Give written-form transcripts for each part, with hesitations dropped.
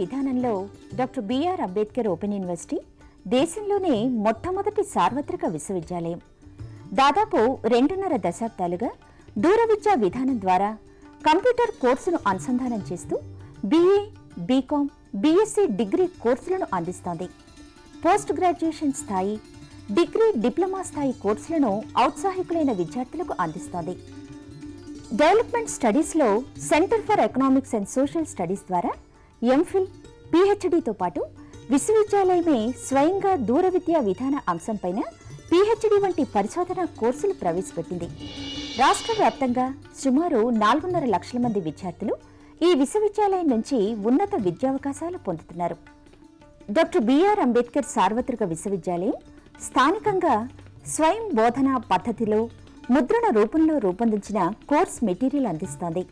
విధానంలో doctor BR Ambedkar open university దేశంలోనే మొట్టమొదటి సార్వత్రిక విశ్వవిద్యాలయం. దాదాపు 2.5 దశాబ్దాలుగా దూర విద్యా విధానం ద్వారా కంప్యూటర్ కోర్సును అనుసంధానం చేస్తూ BA, BCom, BSc డిగ్రీ కోర్సులను అందిస్తోంది. పోస్ట్ గ్రాడ్యుయేషన్ స్థాయి, డిగ్రీ, డిప్లొమా స్థాయి కోర్సులను ఔత్సాహికులైన విద్యార్థులకు అందిస్తోంది. డెవలప్మెంట్ స్టడీస్లో centre for economics and social studies ద్వారా MPhil, PhDతో పాటు విశ్వవిద్యాలయమే స్వయంగా దూర విద్యా విధాన అంశంపైన PhD వంటి పరిశోధనా కోర్సులు ప్రవేశపెట్టింది. రాష్ట్ర వ్యాప్తంగా సుమారు 4.5 లక్షల మంది విద్యార్థులు ఈ విశ్వవిద్యాలయం నుంచి ఉన్నత విద్యావకాశాలు పొందుతున్నారు. డాక్టర్ బిఆర్ అంబేద్కర్ సార్వత్రిక విశ్వవిద్యాలయం స్థానికంగా స్వయం బోధనా పద్ధతిలో ముద్రణ రూపంలో రూపొందించిన కోర్స్ మెటీరియల్ అందిస్తోంది.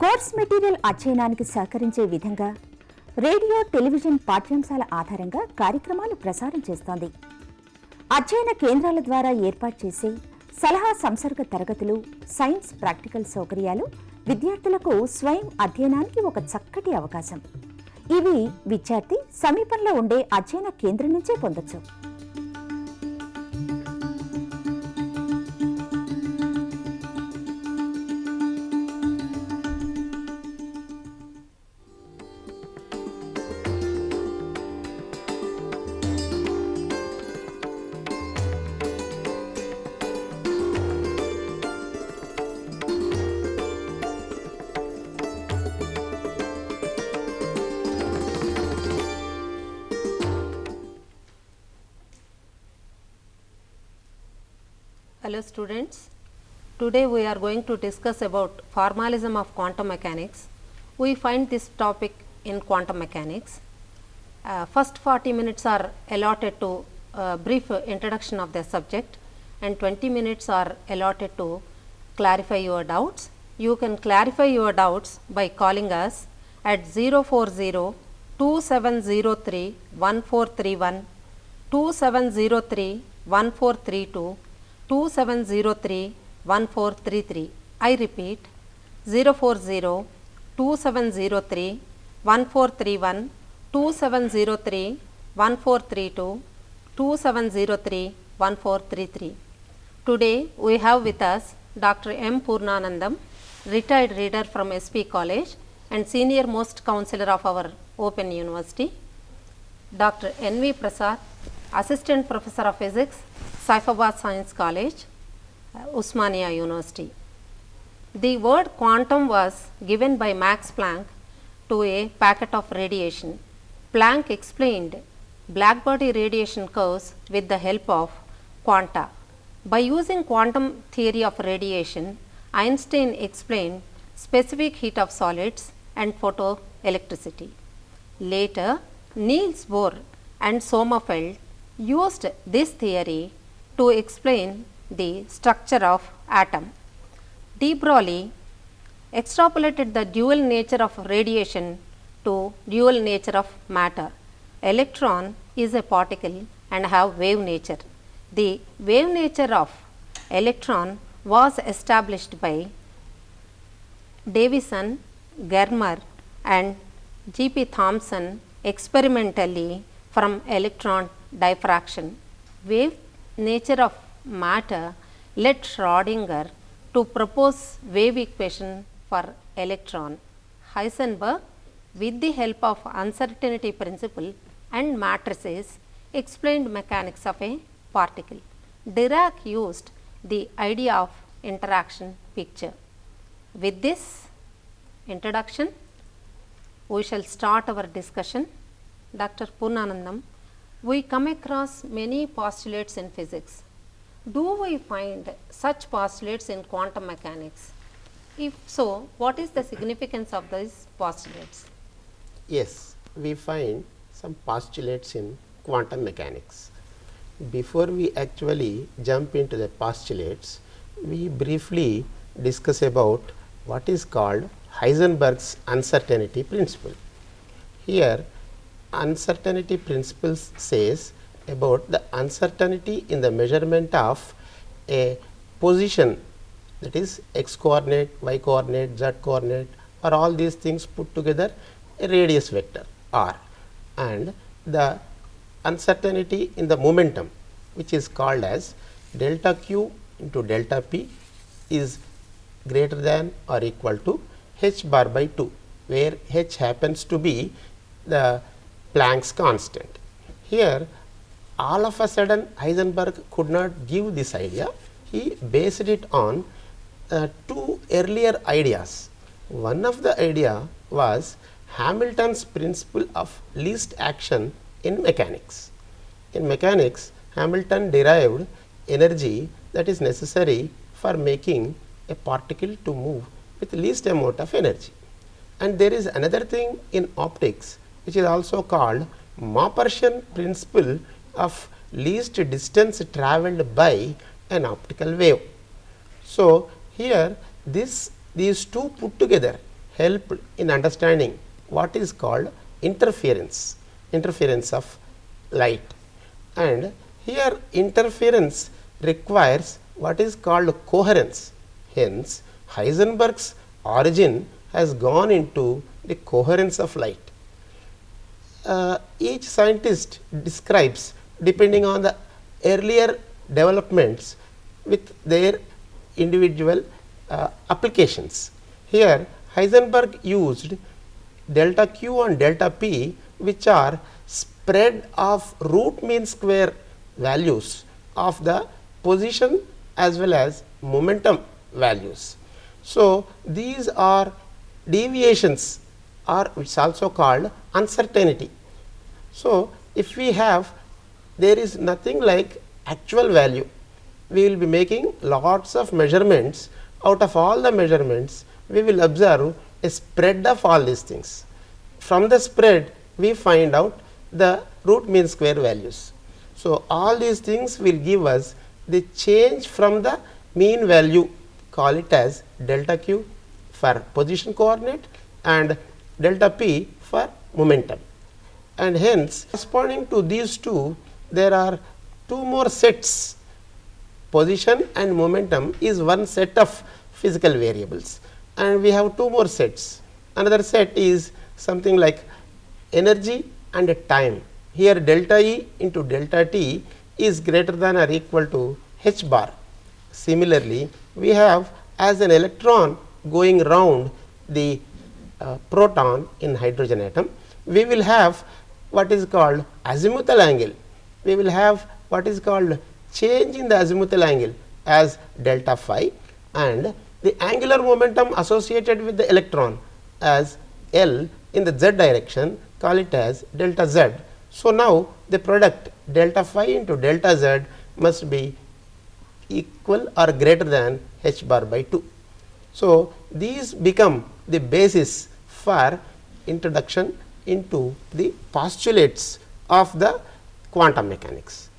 కోర్స్ మెటీరియల్ అధ్యయనానికి సహకరించే విధంగా రేడియో, టెలివిజన్ పాఠ్యాంశాల ఆధారంగా కార్యక్రమాలు ప్రసారం చేస్తోంది. అధ్యయన కేంద్రాల ద్వారా ఏర్పాటు చేసే సలహా సంసర్గ తరగతులు, సైన్స్ ప్రాక్టికల్ సౌకర్యాలు విద్యార్థులకు స్వయం అధ్యయనానికి ఒక చక్కటి అవకాశం. ఇవి విద్యార్థి సమీపంలో ఉండే అధ్యయన కేంద్రం నుంచే పొందొచ్చు. Hello students, today we are going to discuss about formalism of quantum mechanics. We find this topic in quantum mechanics. First 40 minutes are allotted to brief introduction of the subject and 20 minutes are allotted to clarify your doubts. You can clarify your doubts by calling us at 040-2703-1431, 2703-1432, 2703-1433. I repeat 040-2703-1431, 2703-1432, 2703-1433. Today we have with us Dr. M. Purnanandam, retired reader from SP College and senior most counselor of our Open University. Dr. N.V. Prasad, assistant professor of physics, Saifabad Science College, Usmania University. The word quantum was given by Max Planck to a packet of radiation. Planck explained black body radiation curves with the help of quanta. By using quantum theory of radiation, Einstein explained specific heat of solids and photoelectricity. Later, Niels Bohr and Sommerfeld used this theory to explain the structure of atom. De Broglie extrapolated the dual nature of radiation to dual nature of matter. Electron is a particle and have wave nature. The wave nature of electron was established by Davison, Germer and G.P. Thomson experimentally from electron diffraction. Wave nature of matter led Schrödinger to propose wave equation for electron. Heisenberg, with the help of uncertainty principle and matrices, explained mechanics of a particle. Dirac used the idea of interaction picture. With this introduction, we shall start our discussion. Dr. Purnanandam, we come across many postulates in physics. Do we find such postulates in quantum mechanics? If so, what is the significance of these postulates? Yes, we find some postulates in quantum mechanics. Before we actually jump into the postulates, we briefly discuss about what is called Heisenberg's uncertainty principle. Here, uncertainty principle says about the uncertainty in the measurement of a position, that is x coordinate, y coordinate, z coordinate, or all these things put together a radius vector. r, and the uncertainty in the momentum, which is called as delta q into delta p, is greater than or equal to h bar by 2, where h happens to be the Planck's constant. Here all of a sudden Heisenberg could not give this idea. He based it on two earlier ideas. One of the idea was Hamilton's principle of least action in mechanics. In mechanics, Hamilton derived energy that is necessary for making a particle to move with least amount of energy. And there is another thing in optics which is also called Maupertian principle of least distance travelled by an optical wave. So here these two put together help in understanding what is called interference of light. And here interference requires what is called coherence. Hence Heisenberg's origin has gone into the coherence of light. Each scientist describes depending on the earlier developments with their individual applications. Here Heisenberg used delta q and delta p, which are spread of root mean square values of the position as well as momentum values. So these are deviations, or which is also called uncertainty. So if we have, there is nothing like actual value, we will be making lots of measurements. Out of all the measurements, we will observe a spread of all these things. From the spread we find out the root mean square values. So all these things will give us the change from the mean value, call it as delta q for position coordinate and delta p for momentum. And hence corresponding to these two, there are two more sets. Position and momentum is one set of physical variables, and we have two more sets. Another set is something like energy and time. Here delta E into delta T is greater than or equal to h bar. Similarly, we have as an electron going round the proton in hydrogen atom, we will have what is called azimuthal angle. We will have what is called change in the azimuthal angle as delta phi, and the angular momentum associated with the electron as L in the z direction, call it as delta z. So now the product delta phi into delta z must be equal or greater than h bar by 2. So these become the basis for introduction into the postulates of the quantum mechanics.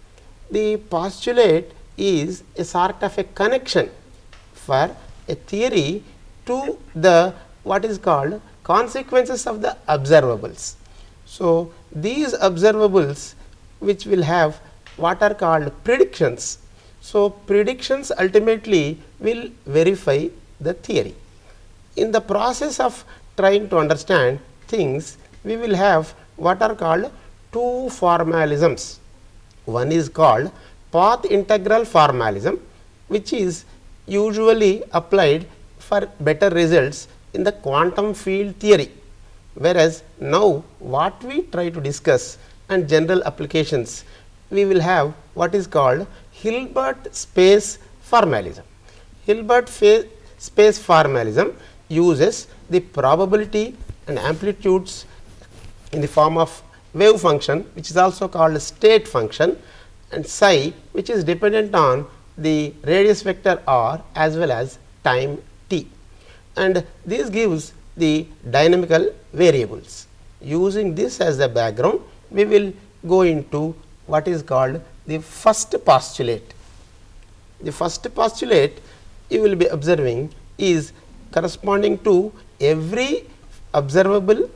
The postulate is a sort of a connection for a theory to the what is called consequences of the observables. So these observables which will have what are called predictions. So predictions ultimately will verify the theory. In the process of trying to understand things, we will have what are called two formalisms. One is called path integral formalism, which is usually applied for better results in the quantum field theory, whereas now what we try to discuss and general applications, we will have what is called Hilbert space formalism. Hilbert space formalism uses the probability and amplitudes in the form of wave function, which is also called state function, and psi, which is dependent on the radius vector r as well as time t, and this gives the dynamical variables. Using this as the background, we will go into what is called the first postulate. The first postulate you will be observing is corresponding to every observable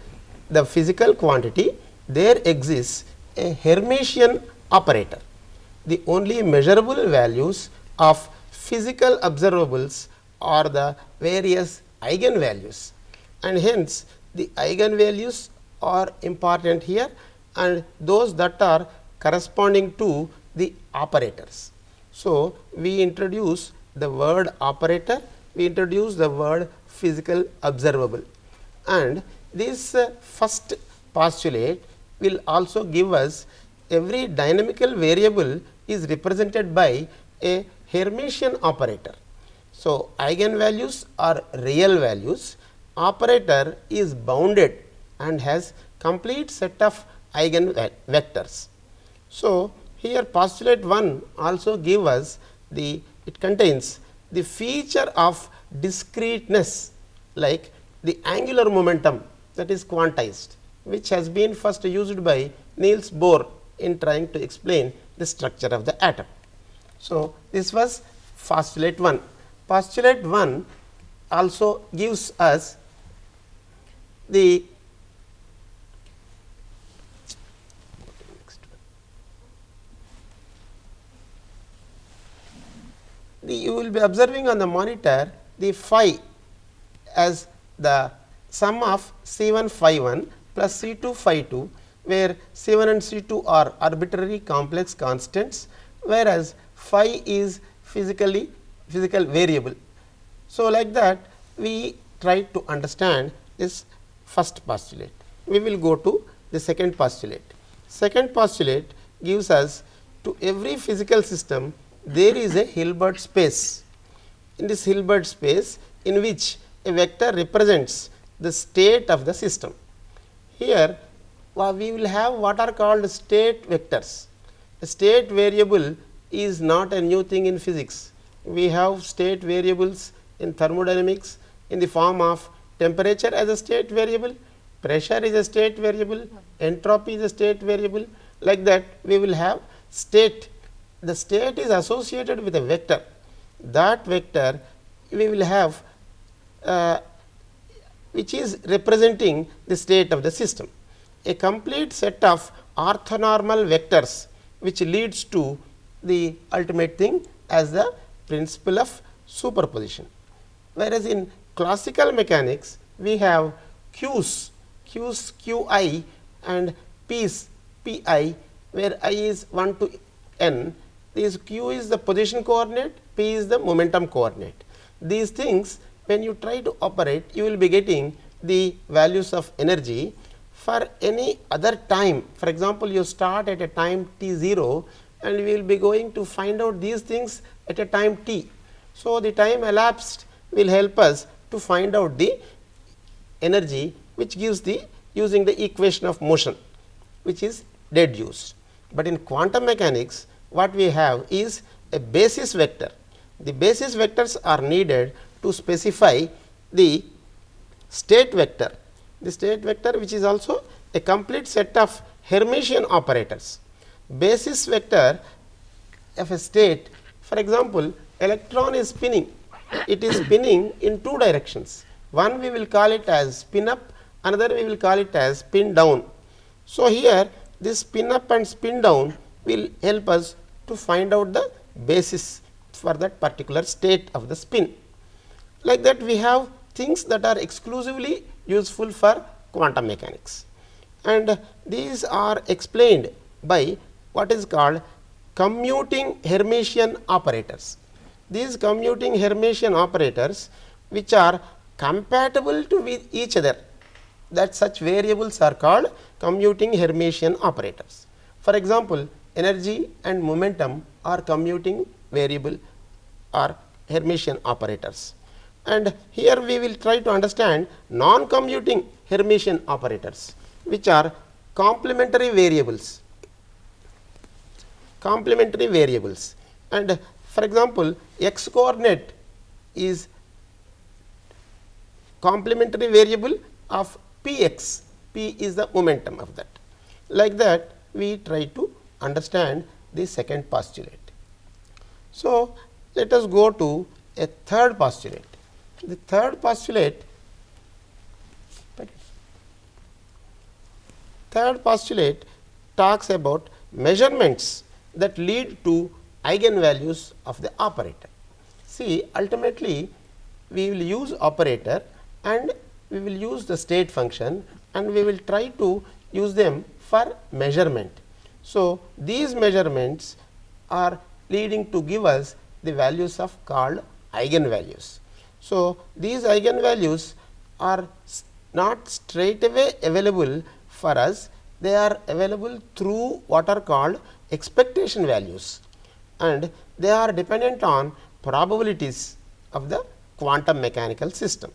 the physical quantity, there exists a Hermitian operator. The only measurable values of physical observables are the various eigenvalues, and hence the eigenvalues are important here, and those that are corresponding to the operators. So, we introduce the word operator, we introduce the word physical observable, and this first postulate will also give us every dynamical variable is represented by a Hermitian operator. So, eigenvalues are real values, operator is bounded and has complete set of eigenvectors. So, here postulate 1 also give us it contains the feature of discreteness, like the angular momentum that is quantized, which has been first used by Niels Bohr in trying to explain the structure of the atom. So, this was postulate 1. Postulate 1 also gives us the you will be observing on the monitor the phi as the sum of C1 phi 1 plus C2 phi 2, where C1 and C2 are arbitrary complex constants, whereas phi is physical variable. So, like that we try to understand this first postulate. We will go to the second postulate. Second postulate gives us, to every physical system there is a Hilbert space. In this Hilbert space, in which a vector represents the state of the system. Here we will have what are called state vectors. A state variable is not a new thing in physics. We have state variables in thermodynamics in the form of temperature as a state variable, pressure is a state variable, entropy is a state variable. Like that we will have state. The state is associated with a vector. That vector we will have which is representing the state of the system. A complete set of orthonormal vectors which leads to the ultimate thing as the principle of superposition. Whereas, in classical mechanics we have Q's Qi and P's Pi, where I is 1 to n. This Q is the position coordinate, P is the momentum coordinate. These things, when you try to operate, you will be getting the values of energy for any other time. For example, you start at a time t0 and we will be going to find out these things at a time t. So, the time elapsed will help us to find out the energy, which gives the using the equation of motion, which is deduced. But in quantum mechanics, what we have is a basis vector. The basis vectors are needed to specify the state vector. The state vector, which is also a complete set of Hermitian operators. Basis vector of a state, for example, electron is spinning. It is spinning in two directions. One we will call it as spin up, another we will call it as spin down. So, here this spin up and spin down will help us to find out the basis for that particular state of the spin. Like that we have things that are exclusively useful for quantum mechanics, and these are explained by what is called commuting Hermitian operators. These commuting Hermitian operators, which are compatible to with each other, that such variables are called commuting Hermitian operators. For example, energy and momentum are commuting variable or Hermitian operators, and here we will try to understand non-commuting Hermitian operators, which are complementary variables. And for example, x coordinate is complementary variable of px, p is the momentum of that. Like that we try to understand the second postulate. So, let us go to a third postulate. The third postulate talks about measurements that lead to eigenvalues of the operator. See, ultimately we will use operator and we will use the state function, and we will try to use them for measurement. So, these measurements are leading to give us the values of called eigenvalues. So, these eigenvalues are not straight away available for us, they are available through what are called expectation values, and they are dependent on probabilities of the quantum mechanical system.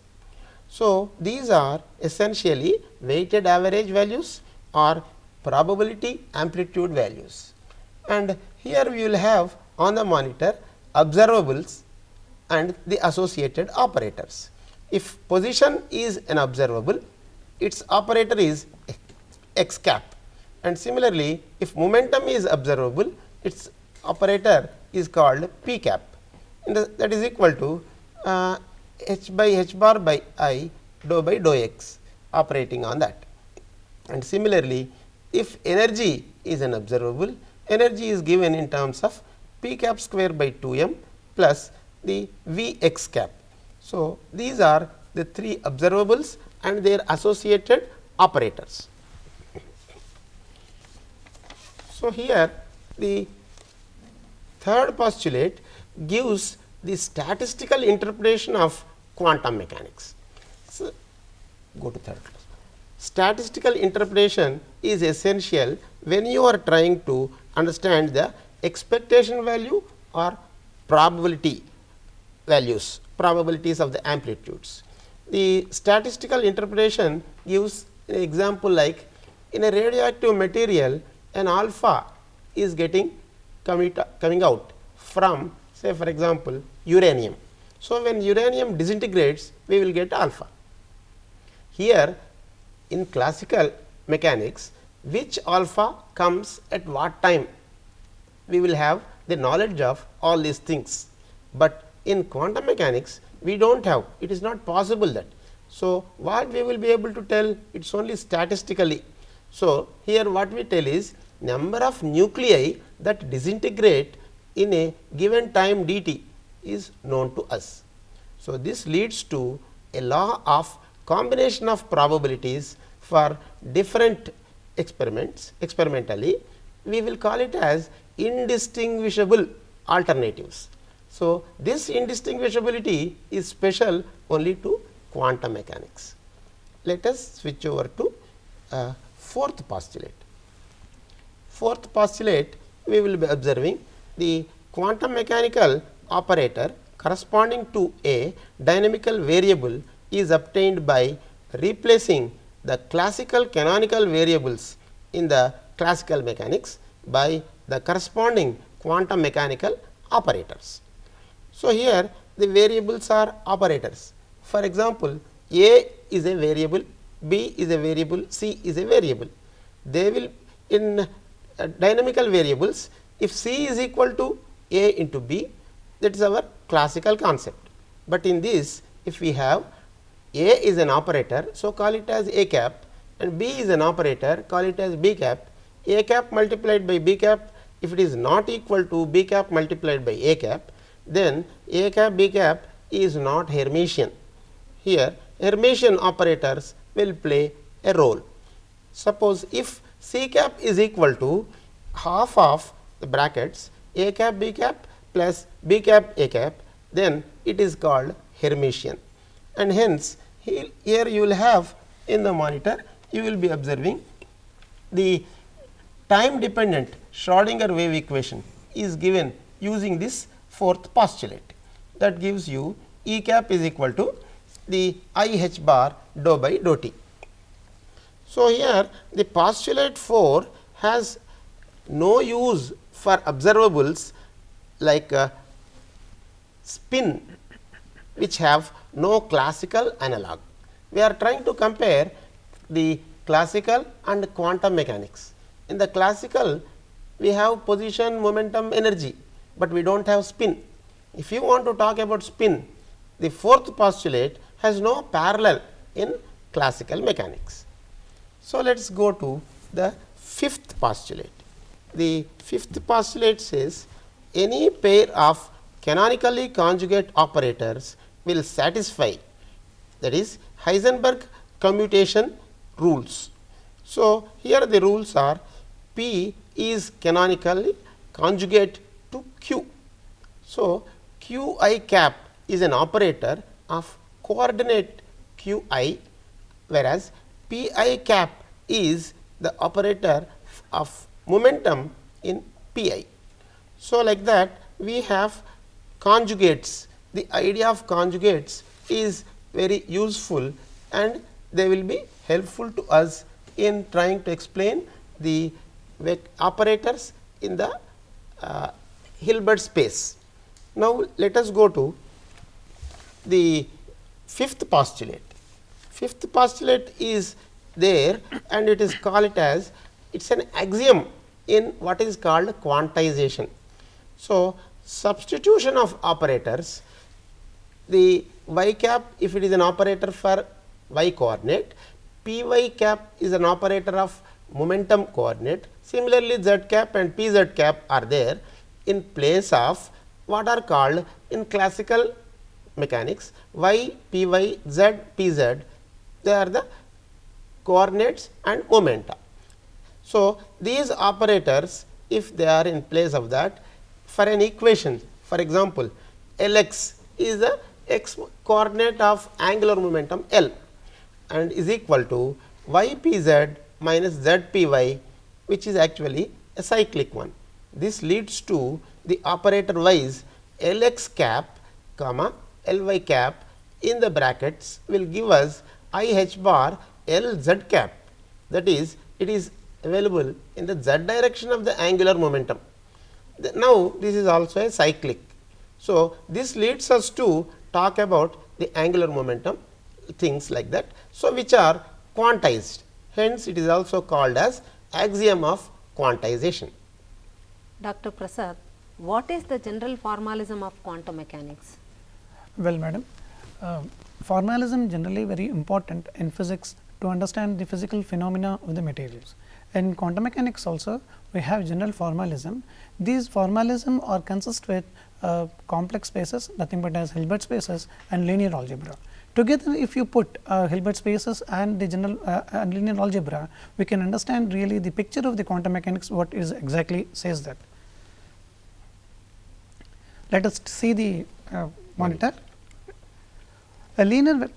So, these are essentially weighted average values or probability amplitude values, and here we will have on the monitor observables and the associated operators. If position is an observable, its operator is x cap, and similarly if momentum is observable, its operator is called p cap, and that is equal to h by h bar by I dou by dou x operating on that. And similarly, if energy is an observable, energy is given in terms of p cap square by 2m plus the v x cap. So, these are the three observables and their associated operators. So, here the third postulate gives the statistical interpretation of quantum mechanics. So, go to third class. Statistical interpretation is essential when you are trying to understand the expectation value or probability values, probabilities of the amplitudes. The statistical interpretation gives an example like in a radioactive material, an alpha is coming out from, say for example, uranium. So, when uranium disintegrates, we will get alpha. Here in classical mechanics, which alpha comes at what time, we will have the knowledge of all these things, but in quantum mechanics we do not have, it is not possible that. So, what we will be able to tell, it is only statistically. So, here what we tell is number of nuclei that disintegrate in a given time dt is known to us. So, this leads to a law of combination of probabilities for different experiments. Experimentally, we will call it as indistinguishable alternatives. So, this indistinguishability is special only to quantum mechanics. Let us switch over to fourth postulate. Fourth postulate, we will be observing the quantum mechanical operator corresponding to a dynamical variable is obtained by replacing the classical canonical variables in the classical mechanics by the corresponding quantum mechanical operators. So, here the variables are operators. For example, A is a variable, B is a variable, C is a variable. They will in dynamical variables, if C is equal to A into B, that is our classical concept. But in this, if we have A is an operator, so call it as A cap, and B is an operator, call it as B cap. A cap multiplied by B cap, if it is not equal to B cap multiplied by A cap, then A cap B cap is not Hermitian. Here Hermitian operators will play a role. Suppose if C cap is equal to half of the brackets A cap B cap plus B cap A cap, then it is called Hermitian, and hence here you will have in the monitor, you will be observing the time dependent Schrodinger wave equation is given using this fourth postulate, that gives you E cap is equal to the I h bar dou by dou t. So, here the postulate 4 has no use for observables like spin, which have no classical analog. We are trying to compare the classical and quantum mechanics. In the classical, we have position, momentum, energy, but we do not have spin. If you want to talk about spin, the fourth postulate has no parallel in classical mechanics. So, let us go to the fifth postulate. The fifth postulate says any pair of canonically conjugate operators will satisfy, that is Heisenberg commutation rules. So, here the rules are P is canonically conjugate to Q. So, Q I cap is an operator of coordinate Q I, whereas P I cap is the operator of momentum in P I. So, like that we have conjugates. The idea of conjugates is very useful and they will be helpful to us in trying to explain the operators in the Hilbert space. Now, let us go to the fifth postulate. Fifth postulate is there and it is called it as, it is an axiom in what is called quantization. So, substitution of operators, the y cap, if it is an operator for y coordinate, p y cap is an operator of momentum coordinate. Similarly, z cap and p z cap are there in place of what are called in classical mechanics y, p y, z, p z, they are the coordinates and momenta. So, these operators, if they are in place of that, for an equation, for example, Lx is the x coordinate of angular momentum L and is equal to y p z minus z p y, which is actually a cyclic one. This leads to the operator wise Lx cap comma Ly cap in the brackets will give us I h bar L z cap, that is, it is available in the z direction of the angular momentum. Now, this is also a cyclic. So, this leads us to talk about the angular momentum, things like that. So, which are quantized, hence it is also called as axiom of quantization. Dr. Prasad, what is the general formalism of quantum mechanics? Well, madam, formalism generally very important in physics to understand the physical phenomena of the materials. In quantum mechanics also we have general formalism. These formalism are consist with complex spaces, nothing but as Hilbert spaces and linear algebra. Together, if you put Hilbert spaces and the general and linear algebra, we can understand really the picture of the quantum mechanics, what is exactly says that. Let us see the monitor. A linear,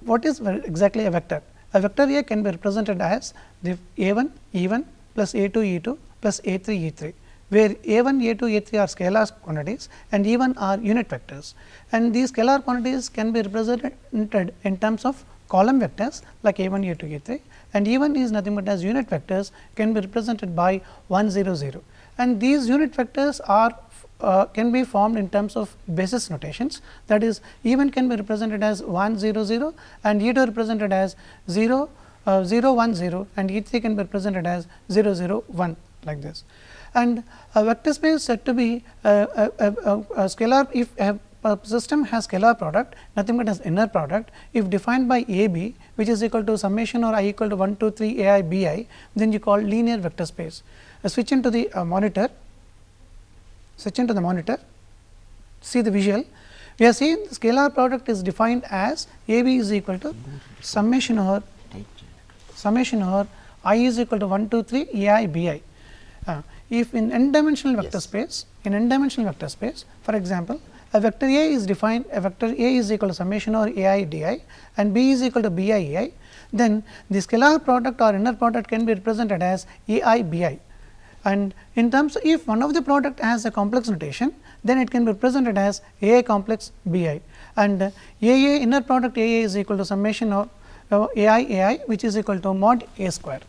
what is exactly a vector? A vector A can be represented as the A1 E1 plus A2 E2 plus A3 E3, where A1, A2, A3 are scalar quantities and E1 are unit vectors, and these scalar quantities can be represented in terms of column vectors like A1, A2, A3, and E1 is nothing but as unit vectors can be represented by 1 0 0, and these unit vectors are can be formed in terms of basis notations, that is, E1 can be represented as 1 0 0 and E2 represented as 0 0 1 0 and E3 can be represented as 0 0 1, like this. And a vector space said to be a scalar if a system has scalar product, nothing but as inner product, if defined by A b, which is equal to summation or I equal to 1 2 3 A I B I, then you call linear vector space. Switch into the monitor. Switch into the monitor, see the visual. We are seeing the scalar product is defined as A b is equal to summation or I is equal to 1 2 3 A I B I. If in n dimensional vector space, for example, a vector A is defined, a vector A is equal to summation or A I d I and B is equal to B I A I, then the scalar product or inner product can be represented as A I B I. And in terms, if one of the product has a complex notation, then it can be represented as A I complex B I, and A A inner product A A is equal to summation of A I, which is equal to mod A square.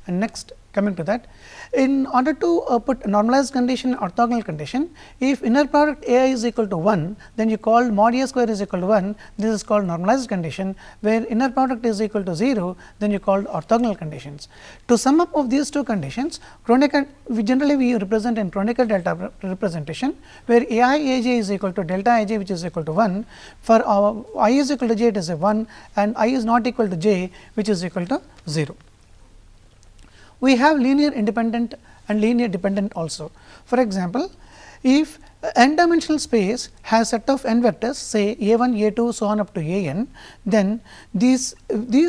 And next, coming to that, in order to put normalized condition, orthogonal condition, if inner product A I is equal to 1, then you call mod A square is equal to 1, this is called normalized condition, where inner product is equal to 0, then you call orthogonal conditions. To sum up of these two conditions, Kronecker, we represent in Kronecker delta representation, where A I A j is equal to delta I j, which is equal to 1, for I is equal to j it is a 1 and I is not equal to j, which is equal to 0. We have linear independent and linear dependent also. For example, if n dimensional space has set of n vectors, say a1, a2, so on up to a n, then these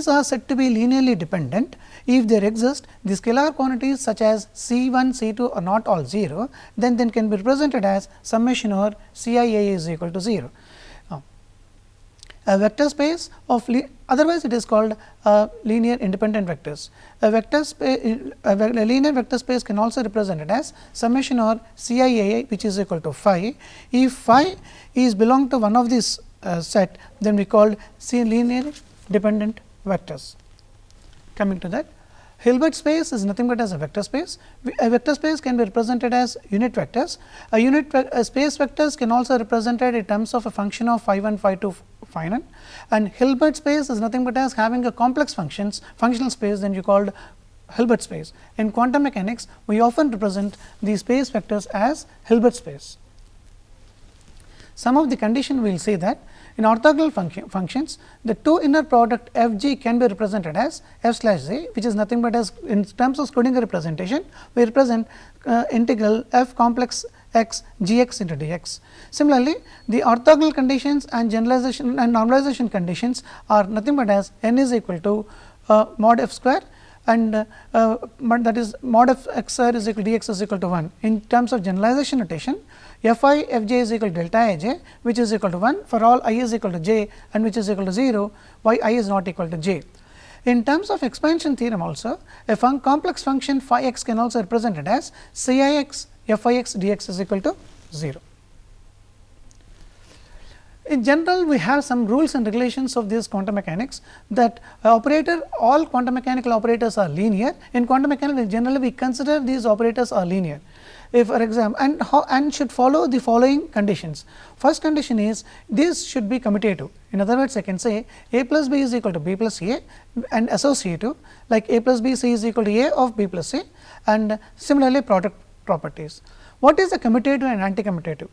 are said to be linearly dependent. If there exist the scalar quantities such as C1, C2 are not all 0, then can be represented as summation over CIAA is equal to 0. A vector space of otherwise it is called linear independent vectors. A linear vector space can also represented as summation over CIAA, which is equal to phi. If phi is belong to one of these set, then we called linear dependent vectors. Coming to that, Hilbert space is nothing but as a vector space. A vector space can be represented as unit vectors. A space vectors can also represented in terms of a function of phi 1, phi 2, phi n, and Hilbert space is nothing but as having a complex functional space, then you called Hilbert space. In quantum mechanics, we often represent the space vectors as Hilbert space. Some of the condition we will say that in orthogonal functions, the two inner product f g can be represented as f slash j, which is nothing but as in terms of Schrodinger representation, we represent integral f complex x g x into d x. Similarly, the orthogonal conditions and generalization and normalization conditions are nothing but as n is equal to mod f square, and that is mod f x square is equal to d x is equal to 1. In terms of generalization notation, f I f j is equal to delta I j, which is equal to 1 for all I is equal to j and which is equal to 0, why I is not equal to j. In terms of expansion theorem also, a complex function phi x can also represented as C I x f I x d x is equal to 0. In general, we have some rules and regulations of this quantum mechanics, that all quantum mechanical operators are linear. In quantum mechanics, generally we consider these operators are linear. If for example, and should follow the following conditions. First condition is this should be commutative. In other words, I can say a plus b is equal to b plus a and associative, like a plus b c is equal to a of b plus a, and similarly product properties. What is the commutative and anti-commutative?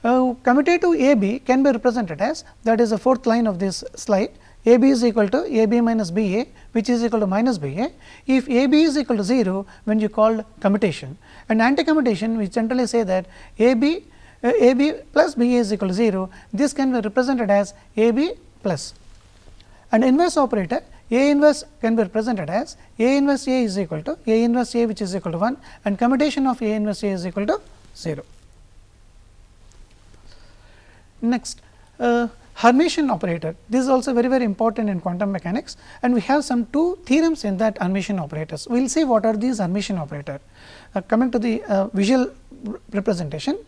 Commutative a b can be represented as, that is the fourth line of this slide, a b is equal to a b minus b a, which is equal to minus b a. If a b is equal to 0, when you call commutation, and anti-commutation we generally say that a b plus b a is equal to 0, this can be represented as a b plus. And inverse operator A inverse can be represented as A inverse A is equal to A inverse A, which is equal to 1, and commutation of A inverse A is equal to 0. Next, Hermitian operator. This is also very important in quantum mechanics, and we have some two theorems in that Hermitian operators. We will see what are these Hermitian operator. Coming to the visual representation,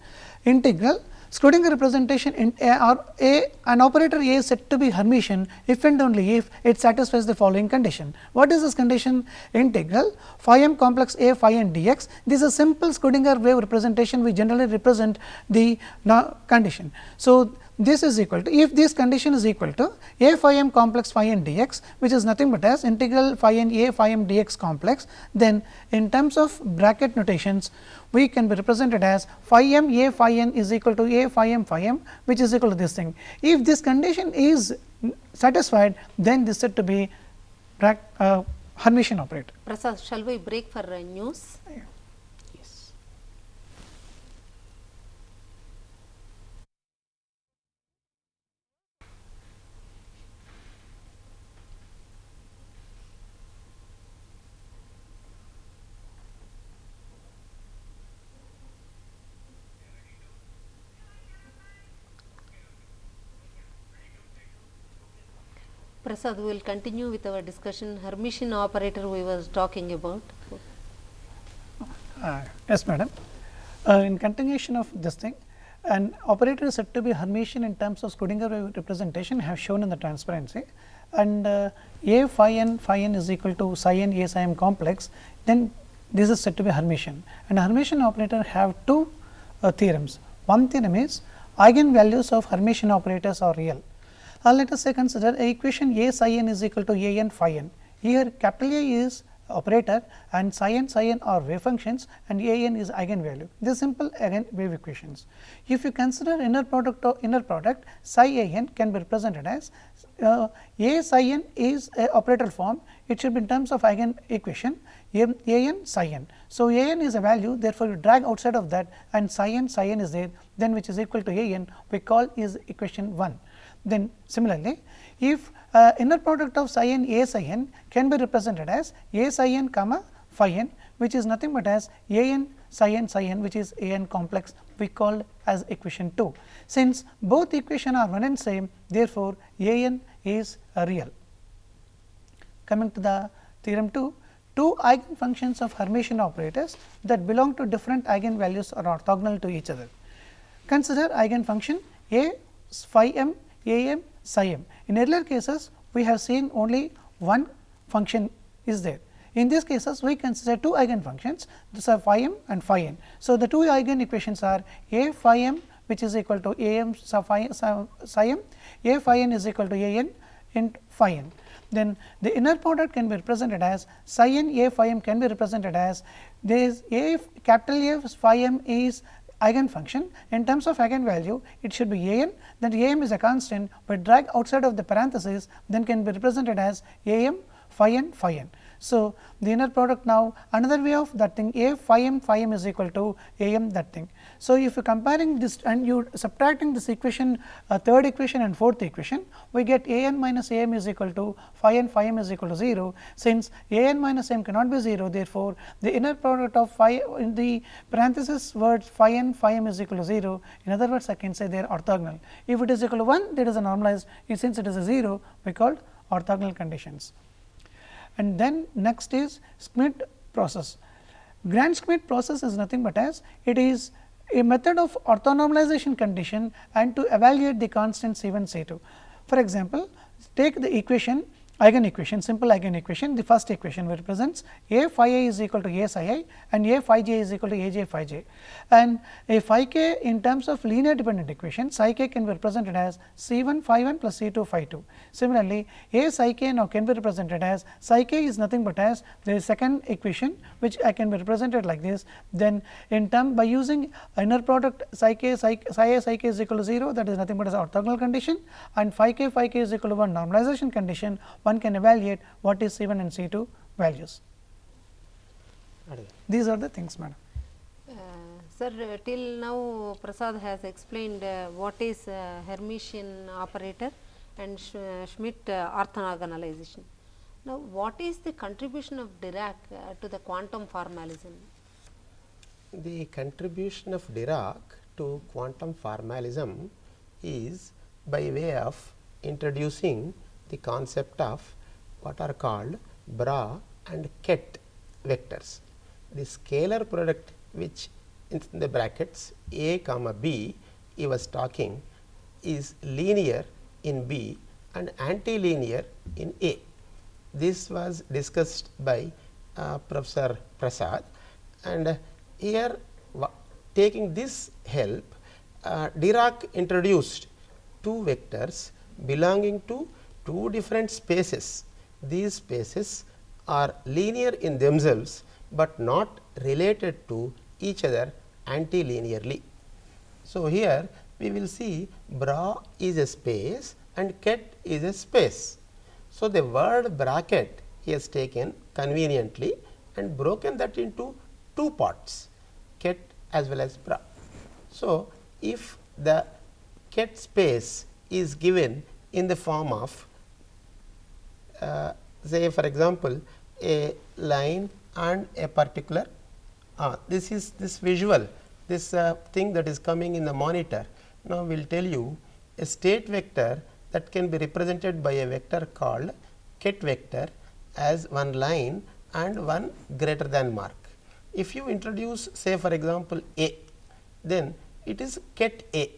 integral Schrodinger representation in an operator A is said to be Hermitian if and only if it satisfies the following condition. What is this condition? Integral phi m complex A phi n dx. This is a simple Schrodinger wave representation. We generally represent the condition. So, this is equal to, if this condition is equal to A phi m complex phi n dx, which is nothing but as integral phi n A phi m dx complex, then in terms of bracket notations, we can be represented as phi m A phi n is equal to A phi m, which is equal to this thing. If this condition is satisfied, then this is said to be Hermitian operator. Prasad, shall we break for news? Yes. Prasad, we will continue with our discussion. Hermitian operator we were talking about. Yes, madam. In continuation of this thing, an operator is said to be Hermitian in terms of Schrodinger wave representation, have shown in the transparency, and A phi n is equal to psi n A psi m complex, then this is said to be Hermitian. And Hermitian operator have two theorems. One theorem is eigenvalues of Hermitian operators are real. Let us say consider a equation A psi n is equal to A n phi n. Here capital A is operator and psi n are wave functions and A n is eigenvalue. This is simple again wave equations. If you consider inner product psi A n can be represented as A psi n is a operator form, it should be in terms of eigen equation A n psi n. So, A n is a value, therefore, you drag outside of that and psi n is there, then which is equal to A n we call is equation 1. Then similarly, if inner product of psi n A psi n can be represented as A psi n comma phi n, which is nothing but as A n psi n which is A n complex, we call as equation 2. Since both equation are one and same, therefore, A n is real. Coming to the theorem 2, two eigenfunctions of Hermitian operators that belong to different eigenvalues are orthogonal to each other. Consider eigenfunction A phi m, A m, psi m. In earlier cases, we have seen only one function is there. In these cases, we consider two eigenfunctions, these are phi m and phi n. So, the two eigen equations are A phi m, which is equal to A m psi m, A phi n is equal to A n into phi n. Then the inner product can be represented as psi n A phi m can be represented as this A capital A phi m is eigenfunction. In terms of eigenvalue, it should be A n, then A m is a constant, but drag outside of the parenthesis, then can be represented as A m phi n phi n. So, the inner product now another way of that thing A phi m is equal to A m that thing. So, if you comparing this and you subtracting this equation third equation and fourth equation, we get A n minus A m is equal to phi m is equal to 0. Since A n minus m cannot be 0, therefore, the inner product of phi in the parenthesis words phi m is equal to 0. In other words, I can say they are orthogonal. If it is equal to 1, that is a normalized, since it is a 0, we call orthogonal conditions. And then next is Schmidt process. Gram-Schmidt process is nothing but as it is a method of orthonormalization condition and to evaluate the constant C 1 C 2. For example, take the equation eigen equation, simple eigen equation, the first equation represents A phi a is equal to A psi I and A phi j is equal to A j phi j, and a phi k in terms of linear dependent equation psi k can be represented as C 1 phi 1 plus C 2 phi 2. Similarly, A psi k now can be represented as psi k is nothing but as the second equation which I can be represented like this. Then in term by using inner product psi a psi k is equal to 0, that is nothing but as orthogonal condition, and phi k is equal to 1 normalization condition, one can evaluate what is C 1 and C 2 values. These are the things, madam. Sir, till now Prasad has explained what is Hermitian operator and Schmidt orthogonalization. Now, what is the contribution of Dirac to the quantum formalism? The contribution of Dirac to quantum formalism is by way of introducing the concept of what are called BRAOU and Ket vectors. The scalar product which in the brackets A comma B he was talking is linear in B and antilinear in A. This was discussed by Professor Prasad, and here taking this help Dirac introduced two vectors belonging to two different spaces. These spaces are linear in themselves, but not related to each other antilinearly. So, here we will see BRAOU is a space and Ket is a space. So, the word bracket he has taken conveniently and broken that into two parts, Ket as well as BRAOU. So, if the Ket space is given in the form of say for example, a line and a particular this is this visual, this thing that is coming in the monitor. Now, we will tell you a state vector that can be represented by a vector called Ket vector as one line and one greater than mark. If you introduce say for example, A, then it is Ket A.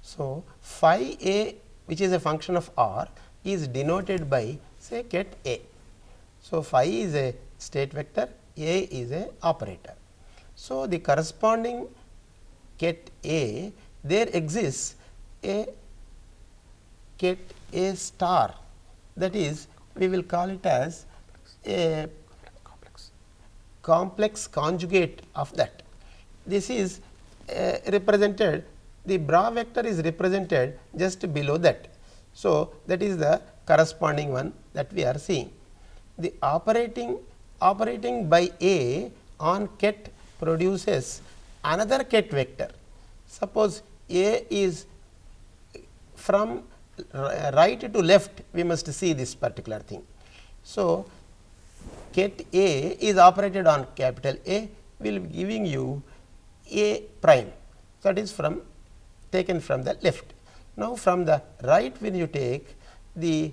So, phi A which is a function of R is denoted by say Ket A. So, phi is a state vector, A is a operator. So, the corresponding Ket A, there exists a Ket A star, that is we will call it as a complex conjugate of that. This is represented, the BRAOU vector is represented just below that. So, that is the corresponding one that we are seeing. The operating by A on ket produces another ket vector. Suppose A is from right to left, we must see this particular thing. So, ket A is operated on capital A will be giving you A prime, that is from taken from the left. Now, from the right when you take the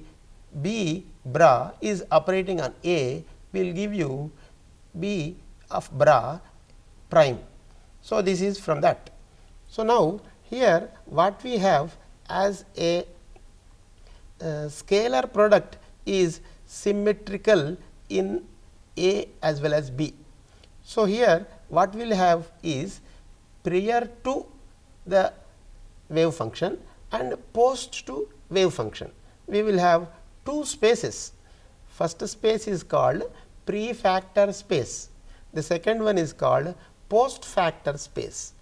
B BRA is operating on A will give you B of BRA prime. So, this is from that. So, now here what we have as a scalar product is symmetrical in A as well as B. So, here what we will have is prior to the wave function and post to wave function, we will have two spaces. First space is called pre-factor space, the second one is called post factor space.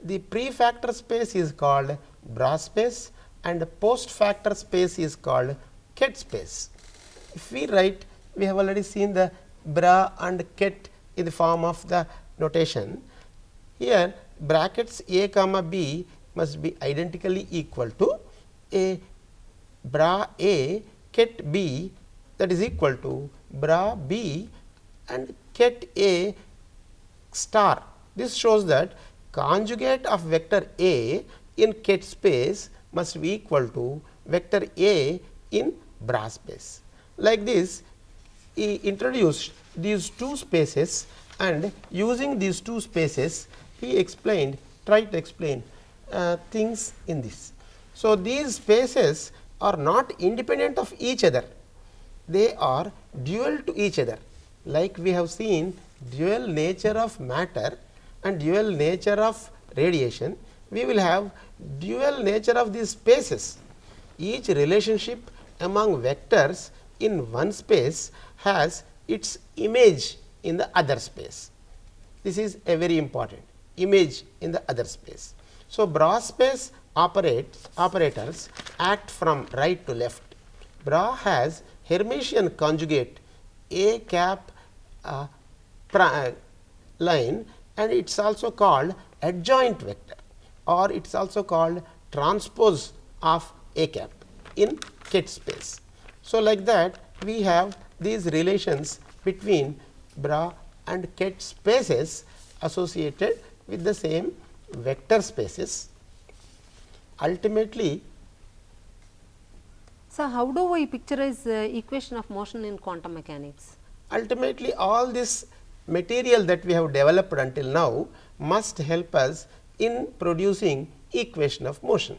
The pre-factor space is called BRA space and post factor space is called ket space. If we write, we have already seen the BRA and ket in the form of the notation. Here brackets A comma B must be identically equal to a BRA A ket B, that is equal to BRA B and ket A star. This shows that conjugate of vector A in ket space must be equal to vector A in BRA space. Like this, he introduced these two spaces and using these two spaces he explained, tried to explain things in this. So, these spaces are not independent of each other, they are dual to each other, like we have seen dual nature of matter and dual nature of radiation. We will have dual nature of these spaces. Each relationship among vectors in one space has its image in the other space. This is a very important image in the other space. So, BRA space operators act from right to left. BRA has Hermitian conjugate A cap line and it is also called adjoint vector or it is also called transpose of A cap in ket space. So, like that we have these relations between BRA and ket spaces associated with the same vector spaces. Ultimately, so how do we picturize equation of motion in quantum mechanics? Ultimately, all this material that we have developed until now must help us in producing equation of motion.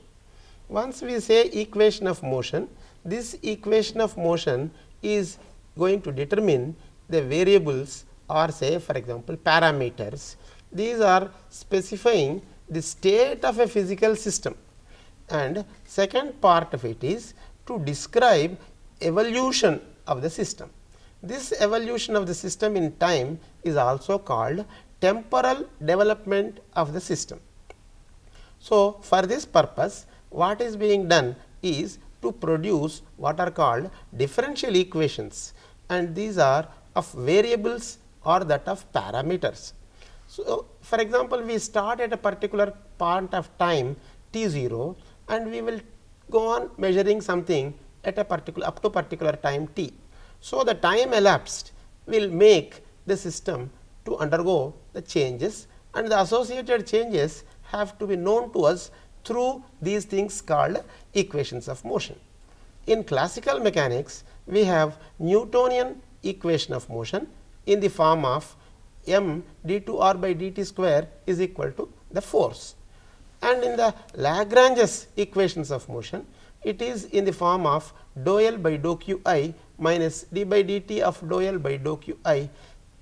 Once we say equation of motion, this equation of motion is going to determine the variables or say for example parameters. These are specifying the state of a physical system, and second part of it is to describe evolution of the system. This evolution of the system in time is also called temporal development of the system. So, for this purpose what is being done is to produce what are called differential equations, and these are of variables or that of parameters. So, for example, we start at a particular point of time t0 and we will go on measuring something at a particular up to particular time t. So, the time elapsed will make the system to undergo the changes, and the associated changes have to be known to us through these things called equations of motion. In classical mechanics, we have Newtonian equation of motion in the form of m d2r by dt square is equal to the force, and in the Lagrange's equations of motion, it is in the form of dou L by dou q I minus d by dt of dou L by dou q I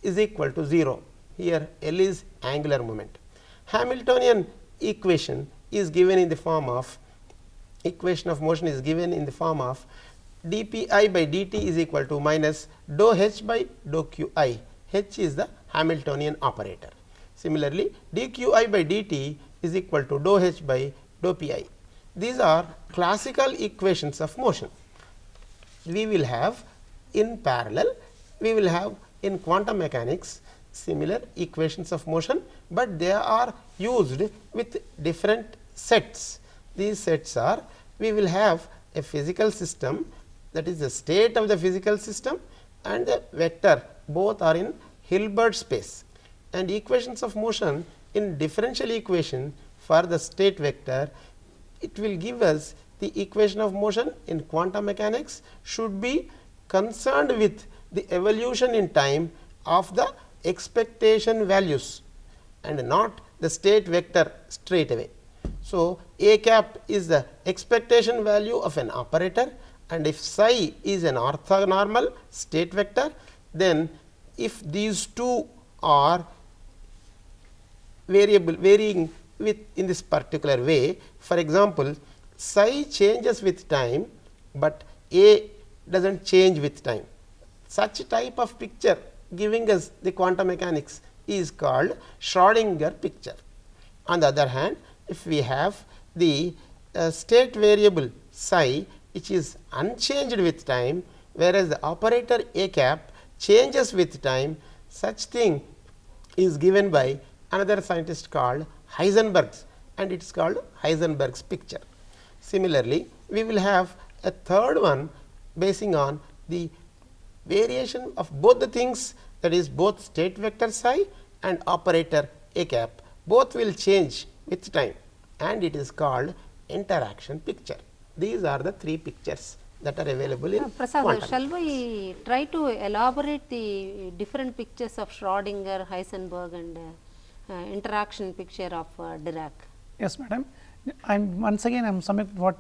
is equal to 0. Here L is angular moment. Hamiltonian equation is given in the form of equation of motion is given in the form of dpi by dt is equal to minus dou h by dou q I. H is the Hamiltonian operator. Similarly, dqi by dt is equal to dou h by dou pi. These are classical equations of motion. we will have in parallel, we will have in quantum mechanics similar equations of motion, but they are used with different sets. These sets are, we will have a physical system, that is the state of the physical system, and the vector, both are in Hilbert space, and equations of motion in differential equation for the state vector, it will give us the equation of motion in quantum mechanics should be concerned with the evolution in time of the expectation values and not the state vector straight away. So, a cap is the expectation value of an operator, and if psi is an orthonormal state vector, then if these two are varying with in this particular way, for example, psi changes with time, but a does not change with time. Such type of picture giving us the quantum mechanics is called Schrodinger picture. On the other hand, if we have the state variable psi which is unchanged with time, whereas the operator a cap changes with time, such thing is given by another scientist called Heisenberg's, and it is called Heisenberg's picture. Similarly, we will have a third one basing on the variation of both the things, that is both state vector psi and operator a cap, both will change with time, and it is called interaction picture. These are the three pictures that are available in Prasad, quantum. shall we try to elaborate the different pictures of Schrodinger, Heisenberg, and interaction picture of Dirac? Yes, madam. And once again I am summing what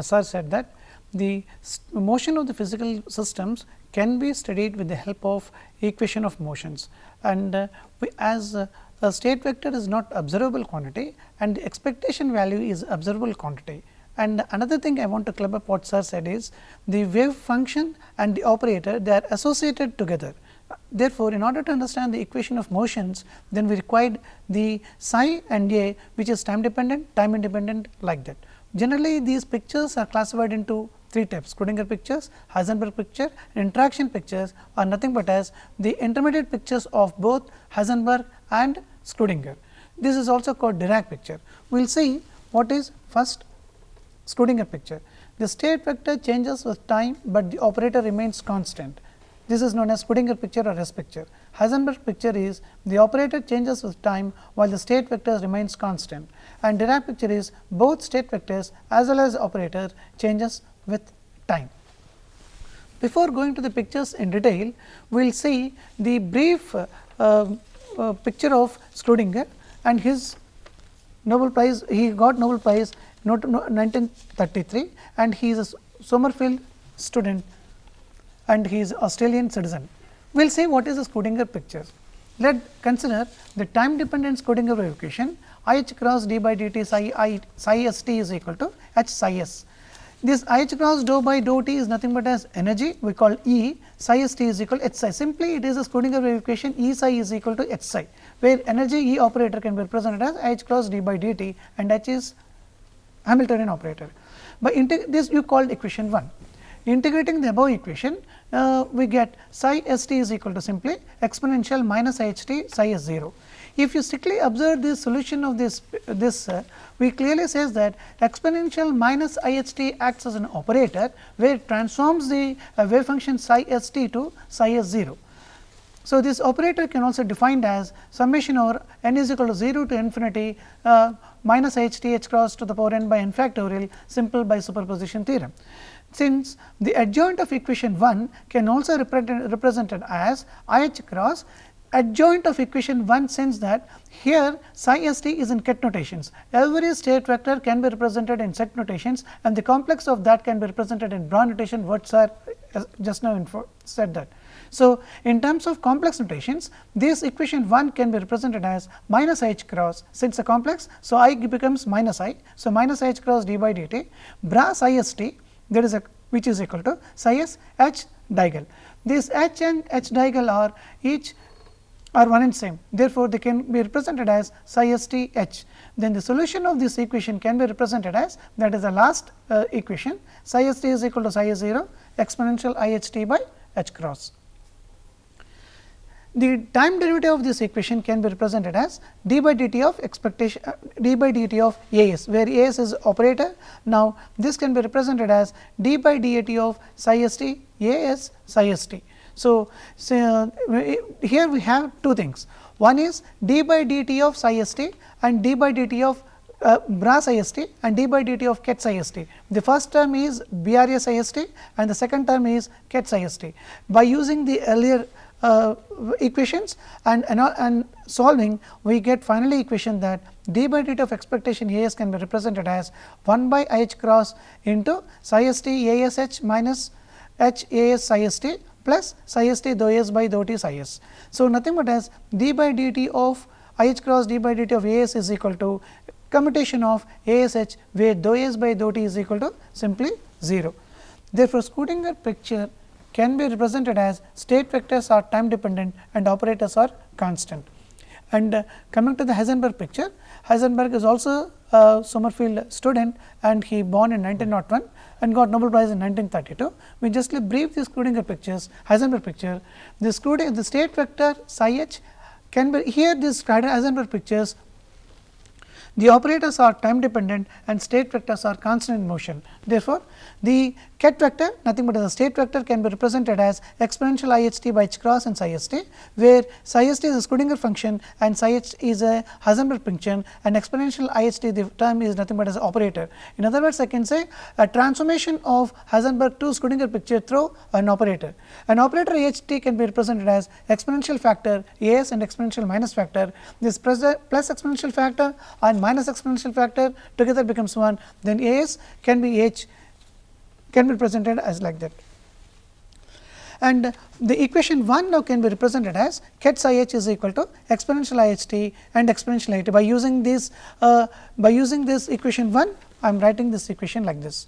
sir said, that the motion of the physical systems can be studied with the help of equation of motions, and as a state vector is not observable quantity and the expectation value is observable quantity. And another thing I want to club up what sir said is the wave function and the operator, they are associated together. Therefore, in order to understand the equation of motions, then we required the psi and a, which is time dependent, time independent, like that. Generally, these pictures are classified into three types: Schrodinger pictures, Heisenberg picture, and interaction pictures are nothing but as the intermediate pictures of both Heisenberg and Schrodinger. This is also called Dirac picture. We will see what is first Schrodinger picture. The state vector changes with time, but the operator remains constant. This is known as Schrodinger picture or S picture. Heisenberg picture is the operator changes with time while the state vector remains constant, and Dirac picture is both state vectors as well as operator changes with time. Before going to the pictures in detail, we will see the brief picture of Schrodinger and his Nobel Prize. He got Nobel Prize in 1933, and he is a Sommerfeld student and he is Australian citizen. We will see what is the Schrodinger picture. Let us consider the time dependent Schrodinger wave equation I h cross d by dt psi s t is equal to h psi s. This I h cross dou by dou t is nothing but as energy, we call E, psi s t is equal to h psi. Simply it is a Schrodinger wave equation E psi is equal to h psi, where energy E operator can be represented as I h cross d by dt and h is Hamiltonian operator. By this you called equation 1. Integrating the above equation, we get psi s t is equal to simply exponential minus I h t psi s 0. If you strictly observe the solution of this, we clearly says that exponential minus I h t acts as an operator, where it transforms the wave function psi s t to psi s 0. So, this operator can also defined as summation over n is equal to 0 to infinity minus I h t h cross to the power n by n factorial, simple by superposition theorem. Since the adjoint of equation 1 can also represented as I h cross adjoint of equation 1, since that here psi s t is in ket notations. Every state vector can be represented in set notations, and the complex of that can be represented in BRAOU notation, what sir just now said that. So, in terms of complex notations, this equation 1 can be represented as minus I h cross, since the complex. So, I becomes minus I. So, minus I h cross d by dt bra psi s t, that is which is equal to psi s h diagonal. This h and h diagonal are each are one and same. Therefore, they can be represented as psi s t h. Then the solution of this equation can be represented as, that is the last equation, psi s t is equal to psi s 0 exponential I h t by h cross. The time derivative of this equation can be represented as d by dt of expectation d by dt of A s, where A s is operator. Now, this can be represented as d by dat of psi s t A s psi s t. So, here we have two things. One is d by dt of psi s t and d by dt of BRAOU psi s t and d by dt of ket psi s t. The first term is BRA psi s t and the second term is ket psi s t. By using the earlier equations and solving, we get finally equation that d by dt of expectation A s can be represented as 1 by I h cross into psi s t A s h minus h A s psi s t plus psi s t dou s by dou t psi s. So, nothing but as d by dt of I h cross d by dt of A s is equal to commutation of A s h, where dou s by dou t is equal to simply 0. Therefore, Schrodinger picture can be represented as state vectors are time dependent and operators are constant. And coming to the Heisenberg picture, Heisenberg is also a Sommerfeld student and he born in 1901 and got Nobel Prize in 1932. We just brief the Schrodinger pictures, Heisenberg picture. The state vector psi h can be here. This Heisenberg pictures, the operators are time dependent and state vectors are constant in motion. Therefore, the ket vector, nothing but the state vector, can be represented as exponential I h t by h cross and psi s t, where psi s t is a Schrodinger function and psi h is a Heisenberg function, and exponential I h t, the term is nothing but as operator. In other words, I can say a transformation of Heisenberg to Schrodinger picture through an operator. An operator I h t can be represented as exponential factor A s and exponential minus factor. This plus exponential factor and minus exponential factor together becomes 1, then A s can be h, can be represented as like that. And the equation 1 now can be represented as ket psi h is equal to exponential I h t and exponential I t. By using this equation 1, I am writing this equation like this.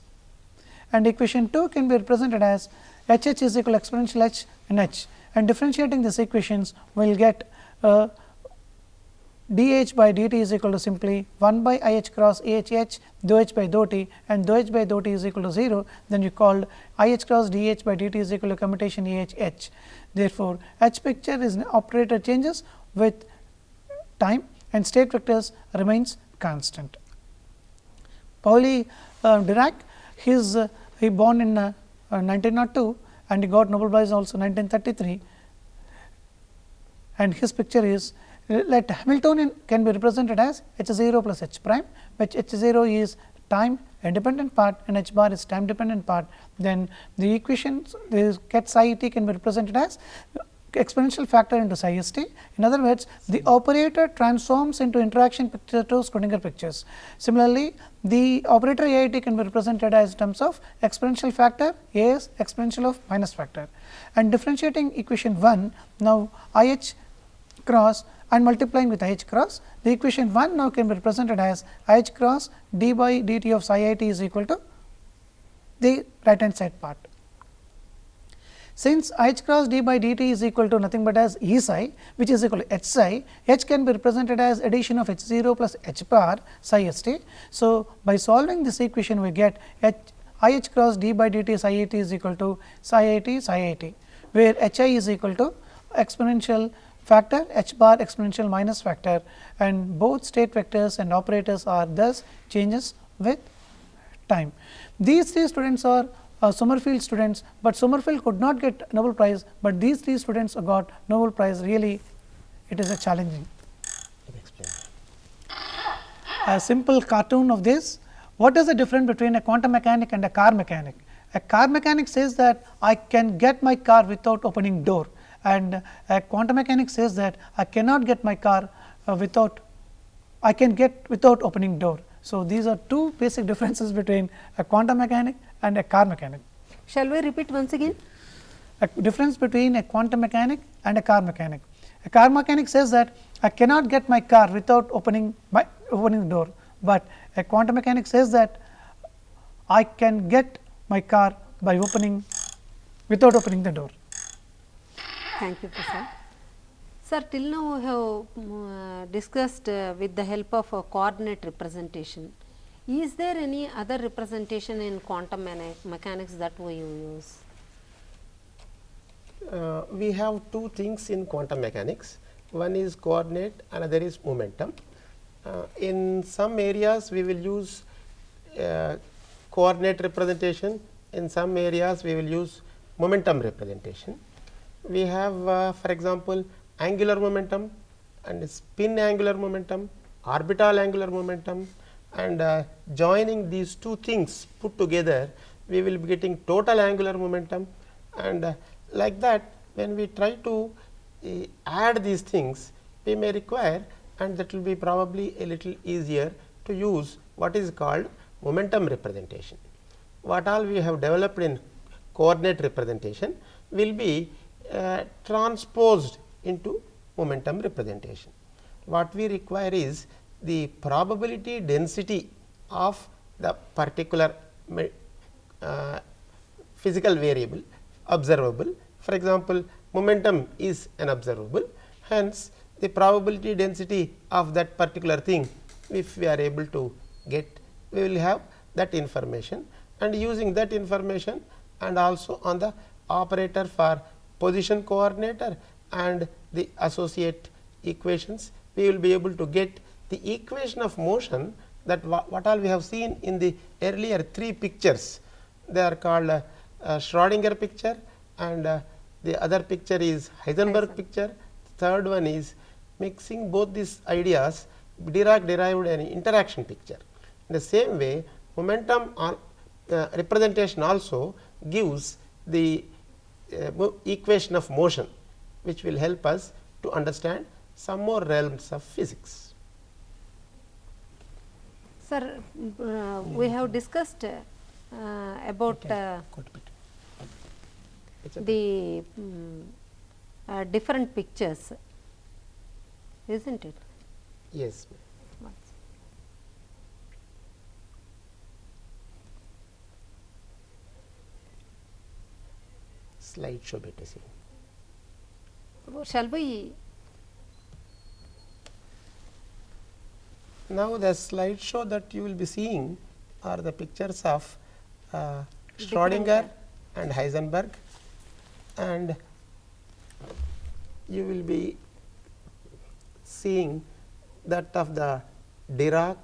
And equation 2 can be represented as h h is equal to exponential h and h, and differentiating these equations we will get dh by dt is equal to simply 1 by I h cross A h h dou h by dou t, and dou h by dou t is equal to 0, then you called I h cross dh by dt is equal to commutation A h h. Therefore, h picture is an operator changes with time and state vectors remains constant. Pauli Dirac, he born in 1902 and he got Nobel Prize also 1933, and his picture is, let Hamiltonian can be represented as h 0 plus h prime, which h 0 is time independent part and h bar is time dependent part. Then the equations, the ket psi t can be represented as exponential factor into psi s t. In other words, the operator transforms into interaction picture to Schrodinger pictures. Similarly, the operator A I t can be represented as terms of exponential factor A s exponential of minus factor, and differentiating equation 1 now I h cross and multiplying with I h cross, the equation 1 now can be represented as I h cross d by dt of psi I t is equal to the right hand side part. Since I h cross d by dt is equal to nothing but as E psi, which is equal to h psi, h can be represented as addition of h 0 plus h bar psi s t. So, by solving this equation we get I h cross d by dt psi I t is equal to psi I t, where h I is equal to exponential factor h bar exponential minus factor, and both state vectors and operators are thus changes with time. These three students are Sommerfeld students, but Sommerfeld could not get Nobel Prize, but these three students got Nobel Prize. Really, it is a challenging. A simple cartoon of this. What is the difference between a quantum mechanic and a car mechanic? A car mechanic says that I can get my car without opening door, and a quantum mechanic says that I cannot get my car without opening door. So, these are two basic differences between a quantum mechanic and a car mechanic. Shall we repeat once again? A difference between a quantum mechanic and a car mechanic. A car mechanic says that I cannot get my car without opening the door, but a quantum mechanic says that I can get my car by without opening the door. Thank you, Prasad. Sir, till now we have discussed with the help of coordinate representation. Is there any other representation in quantum mechanics that we use? We have two things in quantum mechanics. One is coordinate, another is momentum. In some areas we will use coordinate representation, in some areas we will use momentum representation. We have for example, angular momentum and spin angular momentum, orbital angular momentum, and joining these two things put together we will be getting total angular momentum, and like that when we try to add these things we may require, and that will be probably a little easier to use what is called momentum representation. What all we have developed in coordinate representation will be transposed into momentum representation. What we require is the probability density of the particular physical variable observable. For example, momentum is an observable, hence the probability density of that particular thing, if we are able to get, we will have that information, and using that information and also on the operator for position coordinator and the associate equations, we will be able to get the equation of motion, that what all we have seen in the earlier three pictures. They are called Schrodinger picture, and the other picture is Heisenberg picture. The third one is mixing both these ideas, Dirac derived an interaction picture. In the same way, momentum representation also gives the equation of motion, which will help us to understand some more realms of physics. Sir, we have discussed about the different pictures, isn't it? Yes. Slide show better see. Shall we? Now the slide show that you will be seeing are the pictures of Schrodinger and Heisenberg, and you will be seeing that of the Dirac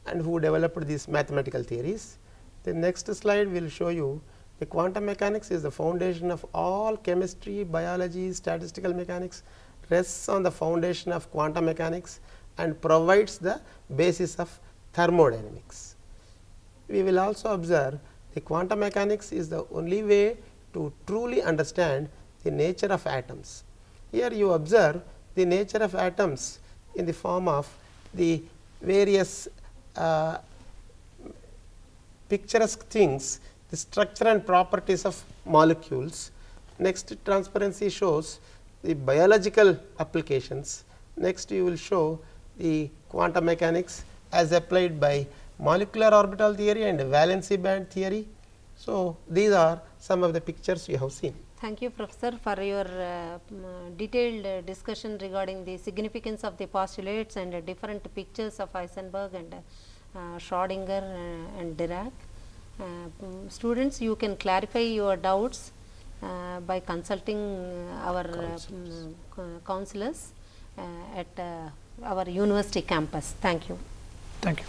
and who developed these mathematical theories. The next slide will show you the quantum mechanics is the foundation of all chemistry, biology, statistical mechanics, rests on the foundation of quantum mechanics and provides the basis of thermodynamics. We will also observe the quantum mechanics is the only way to truly understand the nature of atoms. Here you observe the nature of atoms in the form of the various picturesque things, the structure and properties of molecules. Next, transparency shows the biological applications. Next, you will show the quantum mechanics as applied by molecular orbital theory and valency band theory. So, these are some of the pictures you have seen. Thank you, Professor, for your detailed discussion regarding the significance of the postulates and different pictures of Heisenberg and Schrodinger and Dirac. Students, you can clarify your doubts by consulting our counselors at our university campus. Thank you. Thank you.